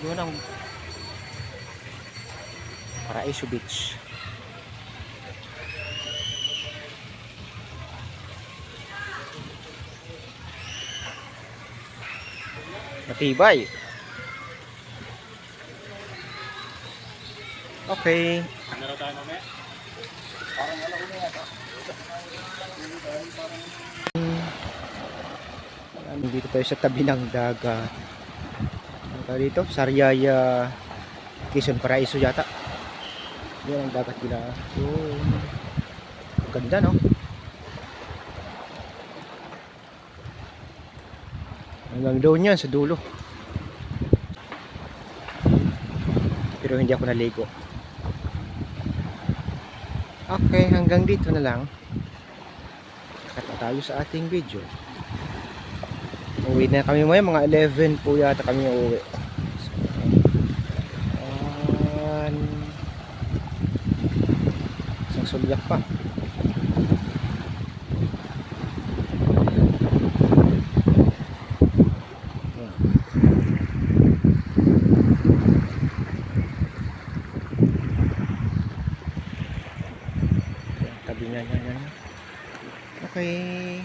Yun ang Paraiso Beach. Matibay. Okay. Meron tayo mamaya. Dito tayo sa tabi ng dagat. Ano tayo dito? Sariaya, Quezon Paraiso yata. Yan ang dagat nila. So, ganda no? Hanggang doon yan sa dulo. Pero hindi ako naligo. Okay, hanggang dito na lang. Cut na tayo sa ating video. Uwi na kami mga 11 po yata kami uuwi. Isang sulyak pa. Tabi nga yan. Okay.